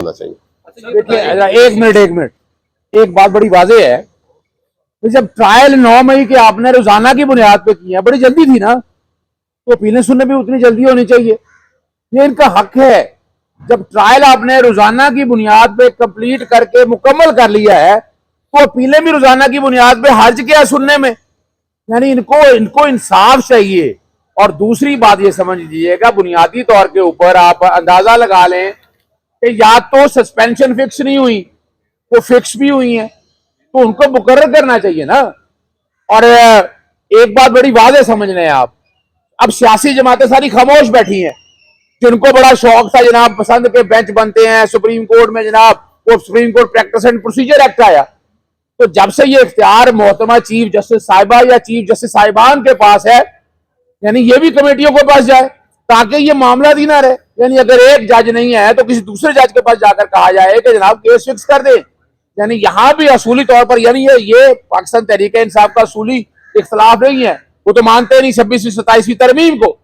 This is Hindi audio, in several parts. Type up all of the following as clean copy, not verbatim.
होना चाहिए। देखिए एक मिनट एक बात बड़ी वाजे है कि जब ट्रायल 9 मई के आपने रोजाना की बुनियाद पे किया, बड़ी जल्दी थी ना, तो अपीलें सुनने भी उतनी जल्दी होनी चाहिए। ये इनका हक है। जब ट्रायल आपने रोजाना की बुनियाद पे कंप्लीट करके मुकम्मल कर लिया है, तो अपीलें भी रोजाना की बुनियाद पे हर्ज क्या सुनने में। यानी इनको इंसाफ चाहिए। और दूसरी बात ये समझ लीजिएगा, बुनियादी तौर के ऊपर आप अंदाजा लगा लें कि या तो सस्पेंशन फिक्स नहीं हुई, वो फिक्स भी हुई है, तो उनको मुकर्रर करना चाहिए ना। और एक बात बड़ी वाज़ेह समझ लें आप, अब सियासी जमातें सारी खामोश बैठी हैं। जिनको बड़ा शौक था जनाब, पसंद के बेंच बनते हैं सुप्रीम कोर्ट में जनाब, वो supreme court practice and procedure act आया, तो जब से ये इख्तियार मोहतरमा चीफ जस्टिस साहिबा या चीफ जस्टिस साहिबान के पास है, यानी ये भी कमेटियों के पास जाए ताकि ये मामला ही ना रहे। यानी अगर एक जज नहीं है तो किसी दूसरे जज के पास जाकर कहा जाए कि जनाब केस फिक्स कर दे। यानी यहां भी असूली तौर पर, यानी ये पाकिस्तान तहरीक इंसाफ का असूली इख्तलाफ नहीं है, वो तो मानते नहीं 26वीं 27वीं तरमीम को।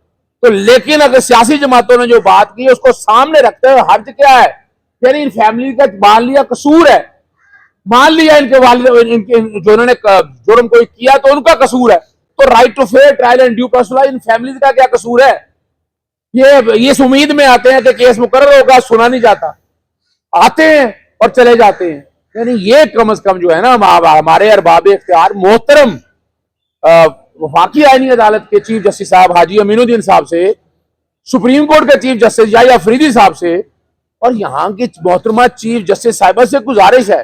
तो लेकिन अगर सियासी जमातों ने जो बात की उसको सामने रखते हुए हर्ज क्या है, यानी इन फैमिली का मान लिया कसूर है, मान लिया इनके वालिद इनके जो उन्होंने जुर्म कोई किया तो उनका कसूर है, तो right to fair trial and due process इन फैमिलीज का क्या कसूर है। ये इस उम्मीद में आते हैं कि केस मुकर्रर होगा, सुना नहीं जाता, आते हैं और चले जाते हैं। यानी ये कम से कम जो है ना, हमारे अरबाब इख्तियार मोहतरम वफाकी आईनी अदालत के चीफ जस्टिस साहब हाजी अमीनुद्दीन साहब से, सुप्रीम कोर्ट के चीफ जस्टिस याहिया अफरीदी साहब से, और यहाँ की मोहतरमा चीफ जस्टिस साहिबा से गुजारिश है,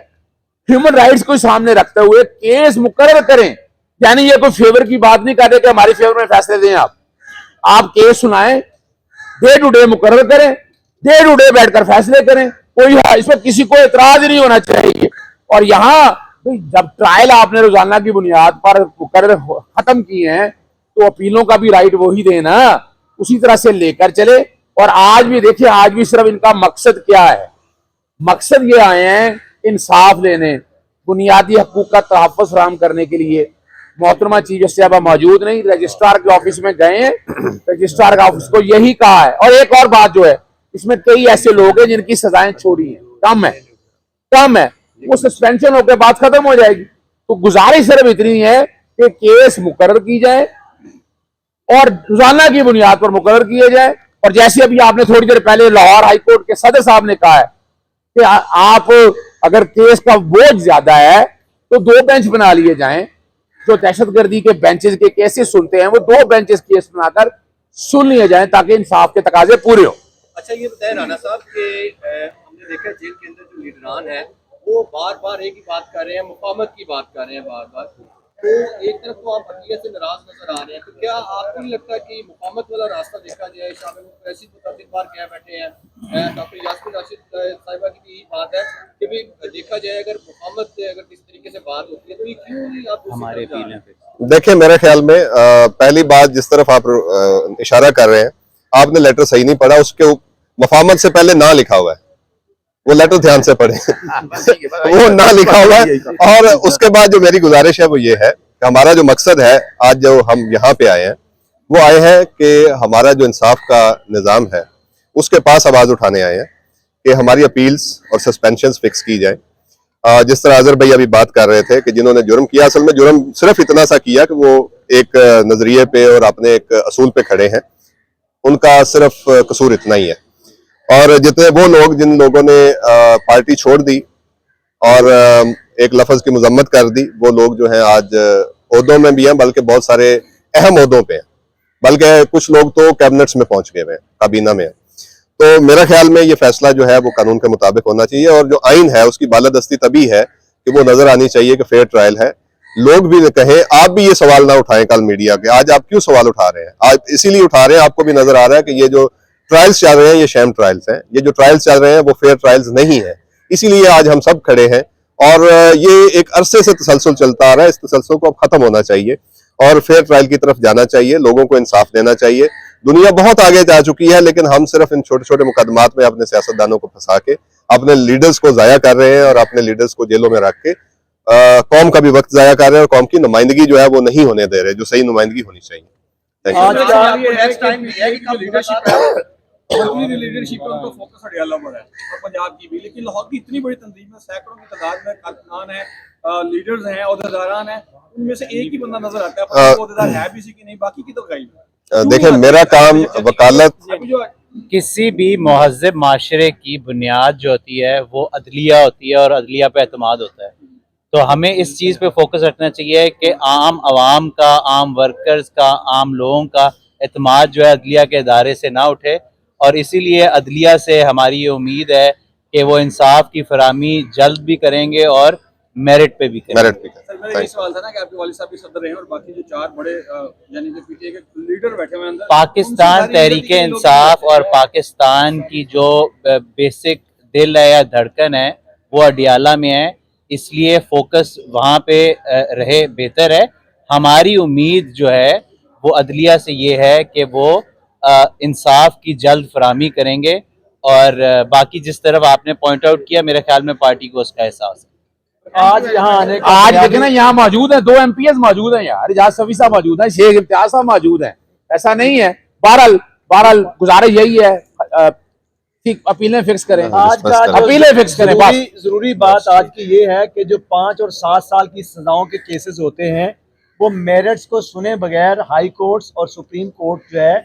ह्यूमन राइट्स को सामने रखते हुए केस मुकर्रर करें। यानी ये कोई फेवर की बात नहीं कर रहे कि हमारी फेवर में फैसले दें। आप केस सुनाएं, डे टू डे मुकर्रर करें, डे टू डे बैठकर फैसले करें, कोई इसमें किसी को एतराज नहीं होना चाहिए। और यहां जब ट्रायल आपने रोजाना की बुनियाद पर मुकर्रर खत्म किए हैं, तो अपीलों का भी राइट वही देना, उसी तरह से लेकर चले। और आज भी देखिए, आज भी सिर्फ इनका मकसद क्या है, मकसद ये आए हैं इंसाफ लेने, बुनियादी हकूक का तहफ़्फ़ुज़ फराहम करने के लिए। मोहतरमा चीफ जस्टिस साहब मौजूद नहीं, रजिस्ट्रार के ऑफिस में गए हैं, रजिस्ट्रार का ऑफिस को यही कहा है। और एक और बात जो है, इसमें कई ऐसे लोग हैं जिनकी सजाएं छोड़ी हैं, कम है, वो सस्पेंशन होकर बात खत्म हो जाएगी। तो गुजारिश सिर्फ इतनी है कि केस मुकर्रर की जाए और रोजाना की बुनियाद पर मुकर्रर किए जाए। और जैसे अभी आपने थोड़ी देर पहले लाहौर हाईकोर्ट के सदर साहब ने कहा है कि आप अगर केस का बोझ ज्यादा है तो 2 बेंच बना लिए जाएं। जो दहशतगर्दी के बेंचेस के केसेस सुनते हैं, वो 2 बेंचेस केस बनाकर सुन लिए जाएं ताकि इंसाफ के तकाजे पूरे हो। अच्छा, ये बताएं राणा साहब कि हमने देखा जेल के अंदर जो लीडरान है वो बार बार एक ही बात कर रहे हैं, मुफाहमत की बात कर रहे हैं बार बार। तो एक तरफ तो आप हकीकत से नाराज नजर आ रहे हैं, तो क्या आपको नहीं लगता कि मुफाहमत वाला रास्ता देखा जाए? शामिल मुफस्सिर मुतअद्दिद बार कह बैठे हैं, डॉक्टर यास्मीन राशिद साहिबा की भी यही बात है कि भाई देखा जाए अगर मुफाहमत अगर किस तरीके से बात होती है तो ये क्यों नहीं आप हमारे देखिए, मेरे ख्याल में पहली बात जिस तरफ आप इशारा कर रहे हैं, आपने लेटर सही नहीं पढ़ा, उसके मुफाहमत से पहले ना लिखा हुआ है, वो लेटर ध्यान से पढ़े वो ना लिखा हुआ है। और उसके बाद जो मेरी गुजारिश है वो ये है कि हमारा जो मकसद है, आज जो हम यहाँ पे आए हैं, वो आए हैं कि हमारा जो इंसाफ का निज़ाम है उसके पास आवाज़ उठाने आए हैं कि हमारी अपील्स और सस्पेंशंस फिक्स की जाए। जिस तरह अजहर भाई अभी बात कर रहे थे कि जिन्होंने जुर्म किया, असल में जुर्म सिर्फ इतना सा किया कि वो एक नजरिए पे और अपने एक असूल पे खड़े हैं, उनका सिर्फ कसूर इतना ही है। और जितने वो लोग जिन लोगों ने पार्टी छोड़ दी और एक लफ्ज की मजम्मत कर दी, वो लोग जो हैं आज ओहदों में भी हैं, बल्कि बहुत सारे अहम ओहदों पे हैं, बल्कि कुछ लोग तो कैबिनेट्स में पहुंच गए हैं, काबीना में। तो मेरा ख्याल में ये फैसला जो है वो कानून के मुताबिक होना चाहिए। और जो आइन है उसकी बालादस्ती तभी है कि वो नजर आनी चाहिए कि फेयर ट्रायल है। लोग भी कहें, आप भी ये सवाल ना उठाएं कल मीडिया के, आज आप क्यों सवाल उठा रहे हैं? आज इसीलिए उठा रहे हैं, आपको भी नजर आ रहा है कि ये जो ट्रायल्स चल रहे हैं ये शैम ट्रायल्स हैं, ये जो ट्रायल्स चल रहे हैं वो फेयर ट्रायल्स नहीं है। इसीलिए आज हम सब खड़े हैं और ये एक अरसे से तसलसल चलता आ रहा है, इस तसलसल को अब खत्म होना चाहिए और फेयर ट्रायल की तरफ जाना चाहिए, लोगों को इंसाफ देना चाहिए। दुनिया बहुत आगे जा चुकी है, लेकिन हम सिर्फ इन छोटे छोटे मुकदमात में अपने सियासतदानों को फंसा के अपने लीडर्स को जाया कर रहे हैं और अपने लीडर्स को जेलों में रख के कौम का भी वक्त जाया कर रहे हैं और कौम की नुमाइंदगी जो है वो नहीं होने दे रहे, जो सही नुमाइंदगी होनी चाहिए। मंत्री की लीडरशिप है, उनका फोकस अडयाला पर है और पंजाब की भी। लेकिन लाहौर की इतनी बड़ी तंजीम में सैकड़ों की तादाद में कारकुनान है, लीडर्स हैं, अहदेदारान हैं, उनमें से एक ही बंदा नजर आता है, पता नहीं वो अहदेदार है भी सी कि नहीं, बाकी की तो गई देखिए मेरा काम वकालत अभी जो किसी भी महज़ब माशरे की बुनियाद जो होती है वो अदलिया होती है और अदलिया पे एतमाद होता है। तो हमें इस चीज़ पे फोकस रखना चाहिए कि आम आवाम का, आम वर्कर्स का, आम लोगों का एतमाद जो है अदलिया के इदारे से ना उठे, और इसीलिए अदलिया से हमारी ये उम्मीद है कि वो इंसाफ की फराहमी जल्द भी करेंगे और मेरिट पे भी करेंगे। मेरिट भी सर मेरा यही सवाल था ना कि आपके वालिद साहब भी सदर रहे हैं और बाकी जो चार बड़े यानी कि पीटीए के लीडर बैठे हुए हैं अंदर, पाकिस्तान तहरीक इंसाफ और पाकिस्तान की जो बेसिक दिल है या धड़कन है वो अडियाला में है, इसलिए फोकस वहाँ पे रहे बेहतर है। हमारी उम्मीद जो है वो अदलिया से ये है कि वो इंसाफ की जल्द फराहमी करेंगे, और बाकी जिस तरफ आपने पॉइंट आउट किया मेरे ख्याल में पार्टी को उसका एहसास है। आज यहाँ आने का आज देखे ना, यहाँ मौजूद है 2 MPs मौजूद हैं यार, इजाज सफी साहब मौजूद हैं, शेख इम्तियाज साहब मौजूद हैं, ऐसा नहीं है। बहरहाल गुजारिश यही है, ठीक अपीलें फिक्स करें, आज का जो अपीलें फिक्स करें बस। जरूरी बात आज की ये है कि जो 5 और 7 साल की सजाओं के केसेस होते हैं वो मेरिट्स को सुने बगैर हाई कोर्ट्स और सुप्रीम कोर्ट जो है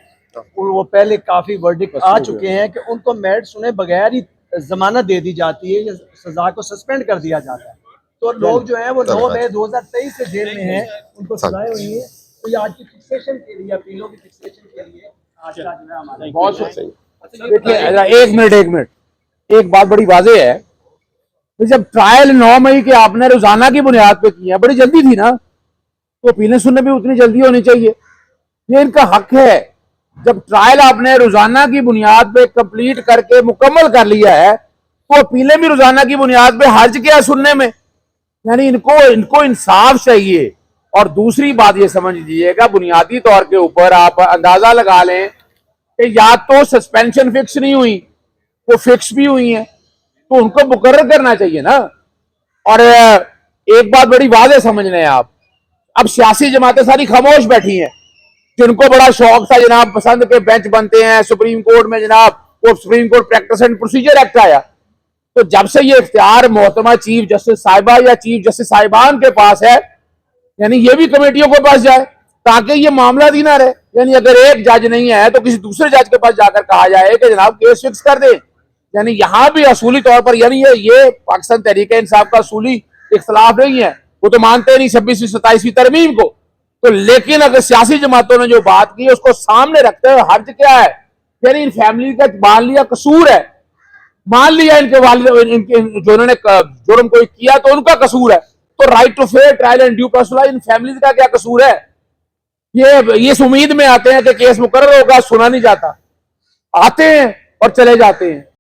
वो पहले काफी वर्डिक्ट आ चुके हैं कि उनको मेरिट सुने बगैर ही जमानत दे दी जाती है या सजा को सस्पेंड कर दिया जाता है। तो लोग जो है वो 9 मई 2023 से जेल में हैं, उनको सजाएं हुई हैं। तो ये आज की फिक्सेशन के लिए, अपीलों की फिक्सेशन के लिए आज का जो है हमारा बहुत सही। देखिए एक मिनट एक बात बड़ी वाजे है कि जब ट्रायल 9 मई के आपने रोजाना की बुनियाद पे किया, बड़ी जल्दी थी ना, तो अपीलें सुनने भी उतनी जल्दी होनी चाहिए, ये इनका हक है। जब ट्रायल आपने रोजाना की बुनियाद पे कंप्लीट करके मुकम्मल कर लिया है तो अपीलें भी रोजाना की बुनियाद पे हर्ज क्या सुनने में, यानी इनको इंसाफ चाहिए। और दूसरी बात ये समझ लीजिएगा, बुनियादी तौर के ऊपर आप अंदाजा लगा लें कि या तो सस्पेंशन फिक्स नहीं हुई, वो फिक्स भी हुई है, तो उनको मुकर्रर करना चाहिए ना। और एक बात बड़ी वाज़ेह समझ लें आप, अब सियासी जमातें सारी खामोश बैठी हैं, जिनको बड़ा शौक था जनाब पसंद के बेंच बनते हैं सुप्रीम कोर्ट में, जनाब वो supreme court practice and procedure act आया, तो जब से ये इख्तियार मोहतरमा चीफ जस्टिस साहिबा या चीफ जस्टिस साहिबान के पास है, यानी ये भी कमेटियों के पास जाए ताकि ये मामला ही ना रहे। यानी अगर एक जज नहीं है तो किसी दूसरे जज के पास जाकर कहा जाए कि जनाब केस फिक्स कर दे। यानी यहाँ भी असूली तौर पर, यानी ये पाकिस्तान तहरीक इंसाफ का असूली इख्तलाफ नहीं है, वो तो मानते नहीं 26वीं 27वीं तरमीम को, तो लेकिन अगर सियासी जमातों ने जो बात की उसको सामने रखते हुए हर्ज क्या है, यानी इन फैमिली का मान लिया कसूर है, मान लिया इनके वालिद इनके जो उन्होंने जुर्म कोई किया तो उनका कसूर है, तो right to fair trial and due process, इन फैमिलीज का क्या कसूर है? ये इस उम्मीद में आते हैं कि केस मुकर्रर होगा, सुना नहीं जाता, आते हैं और चले जाते हैं।